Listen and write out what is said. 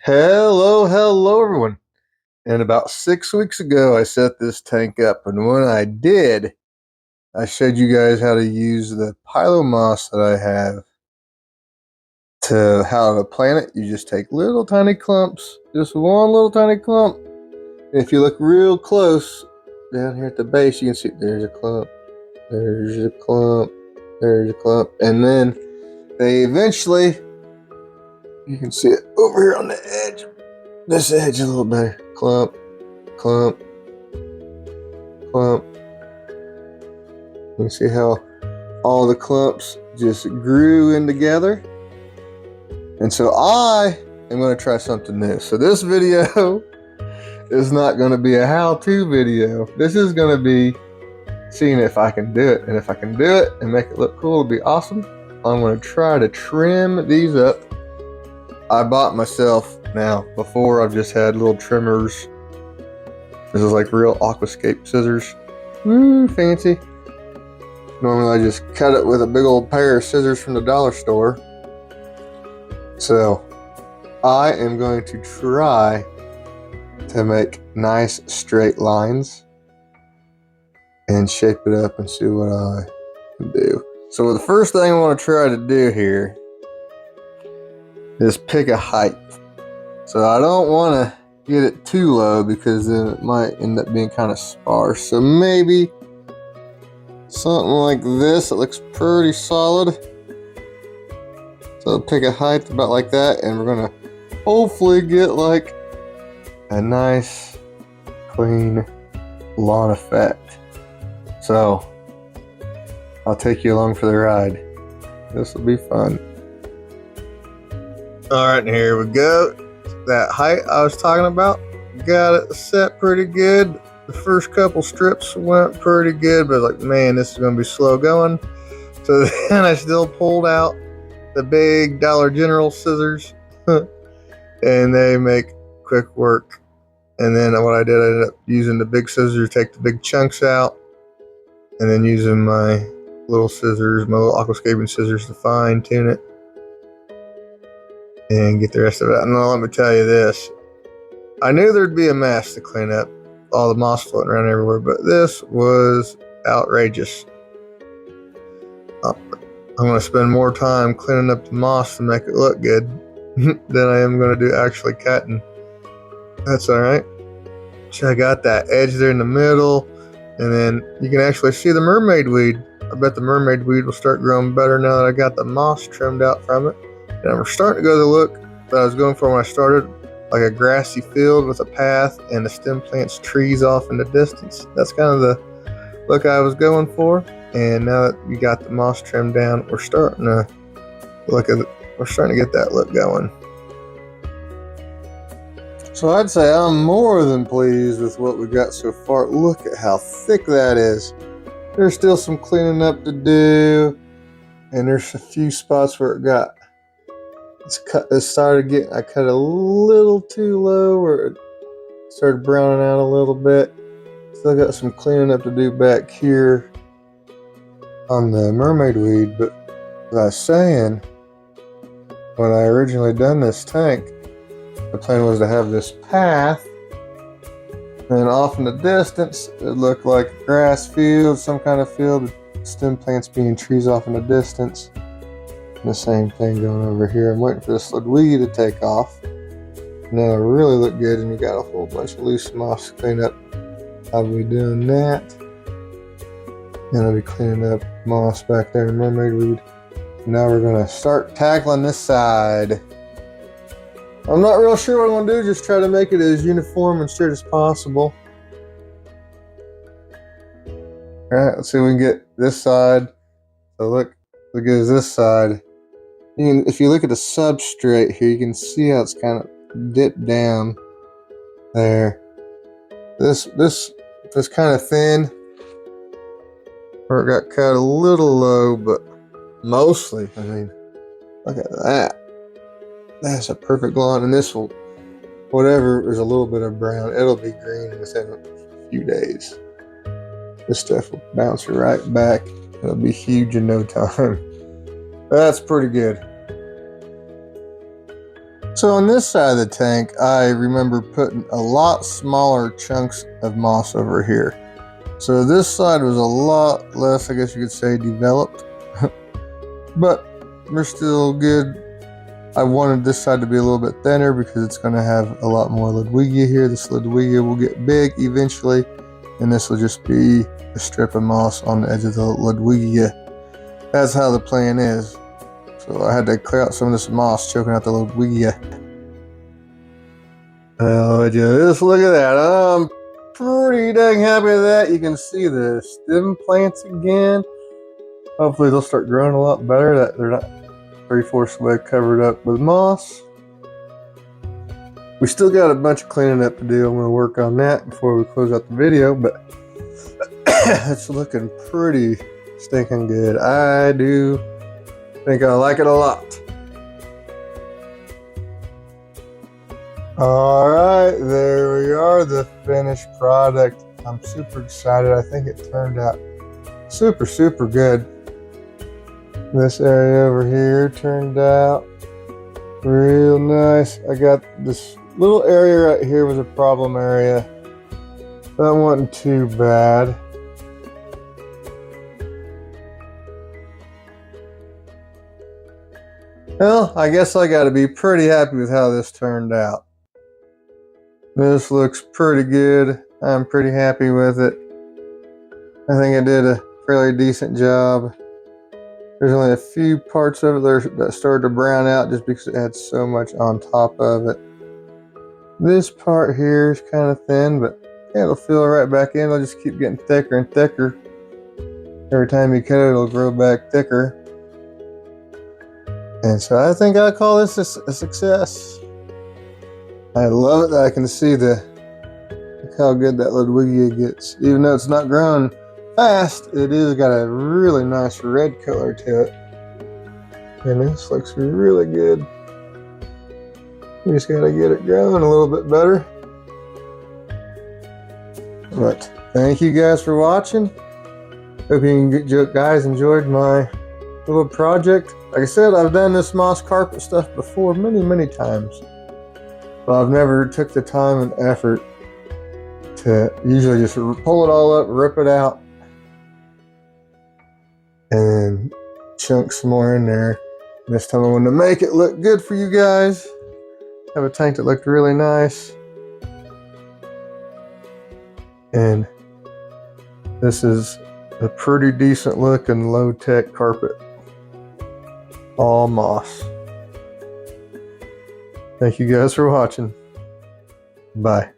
Hello, everyone. And about 6 weeks ago, I set this tank up, and when I did, I showed you guys how to use the Pylomoss that I have to how to plant it. You just take little tiny clumps, just one little tiny clump. And if you look real close down here at the base, you can see there's a clump, there's a clump, there's a clump, and then they eventually, you can see it over here on the edge. This edge a little better. Clump, clump, clump. You can see how all the clumps just grew in together. And so I am going to try something new. So this video is not going to be a how-to video. This is going to be seeing if I can do it. And if I can do it and make it look cool, it'll be awesome. I'm going to try to trim these up. I bought myself, now, before I've just had little trimmers. This is like real aquascape scissors. Fancy. Normally I just cut it with a big old pair of scissors from the dollar store. So I am going to try to make nice straight lines and shape it up and see what I can do. So the first thing I want to try to do here is pick a height. So I don't want to get it too low because then it might end up being kind of sparse. So maybe something like this. It looks pretty solid. So pick a height about like that, and we're gonna hopefully get like a nice clean lawn effect. So I'll take you along for the ride. This will be fun. All right, and here we go. That height I was talking about, got it set pretty good. The first couple strips went pretty good, but like, man, this is going to be slow going. So then I still pulled out the big Dollar General scissors, and they make quick work. And then what I did, I ended up using the big scissors to take the big chunks out, and then using my little scissors, my little aquascaping scissors to fine tune it and get the rest of it out. Now let me tell you this. I knew there'd be a mess to clean up, all the moss floating around everywhere, but this was outrageous. I'm going to spend more time cleaning up the moss to make it look good than I am going to do actually cutting. That's alright. So I got that edge there in the middle, and then you can actually see the mermaid weed. I bet the mermaid weed will start growing better now that I got the moss trimmed out from it. And we're starting to go the look that I was going for when I started, like a grassy field with a path and the stem plants, trees off in the distance. That's kind of the look I was going for. And now that we got the moss trimmed down, we're starting to get that look going. So I'd say I'm more than pleased with what we got so far. Look at how thick that is. There's still some cleaning up to do, and there's a few spots where I cut a little too low, or it started browning out a little bit. Still got some cleaning up to do back here on the mermaid weed, but as I was saying, when I originally done this tank, the plan was to have this path, and off in the distance, it looked like a grass field, some kind of field, with stem plants being trees off in the distance. And the same thing going over here. I'm waiting for this little weed to take off, and then it'll really look good, and you got a whole bunch of loose moss to clean up. I'll be doing that. And I'll be cleaning up moss back there in mermaid weed. Now we're going to start tackling this side. I'm not real sure what I'm going to do, just try to make it as uniform and straight as possible. Alright, let's see if we can get this side. So look at this side. If you look at the substrate here, you can see how it's kind of dipped down there. This kind of thin, or it got cut a little low, but mostly, I mean, look at that. That's a perfect lawn, and this will, whatever is a little bit of brown, it'll be green within a few days. This stuff will bounce right back. It'll be huge in no time. That's pretty good. So on this side of the tank, I remember putting a lot smaller chunks of moss over here. So this side was a lot less, I guess you could say, developed. But we're still good. I wanted this side to be a little bit thinner because it's going to have a lot more Ludwigia here. This Ludwigia will get big eventually, and this will just be a strip of moss on the edge of the Ludwigia. That's how the plan is. So I had to clear out some of this moss choking out the Ludwigia. Oh, just look at that. I'm pretty dang happy with that. You can see the stem plants again. Hopefully they'll start growing a lot better, that they're not 3/4 way covered up with moss. We still got a bunch of cleaning up to do. I'm going to work on that before we close out the video, but it's looking pretty stinking good. I do think I like it a lot. All right, there we are, the finished product. I'm super excited. I think it turned out super good. This area over here turned out real nice. I got this little area right here was a problem area. That wasn't too bad. Well, I guess I got to be pretty happy with how this turned out. This looks pretty good. I'm pretty happy with it. I think I did a fairly decent job. There's only a few parts of it that started to brown out just because it had so much on top of it. This part here is kind of thin, but yeah, it'll fill right back in. It'll just keep getting thicker and thicker. Every time you cut it, it'll grow back thicker. And so I think I call this a success. I love it that I can see look how good that Ludwigia gets. Even though it's not growing fast, it is got a really nice red color to it. And this looks really good. We just gotta get it growing a little bit better. But thank you guys for watching. Hope you guys enjoyed my little project. Like I said, I've done this moss carpet stuff before many times. But I've never took the time and effort to usually just pull it all up, rip it out, and chunk some more in there. This time I wanted to make it look good for you guys. Have a tank that looked really nice. And this is a pretty decent looking low-tech carpet. All moss. Thank you guys for watching. Bye.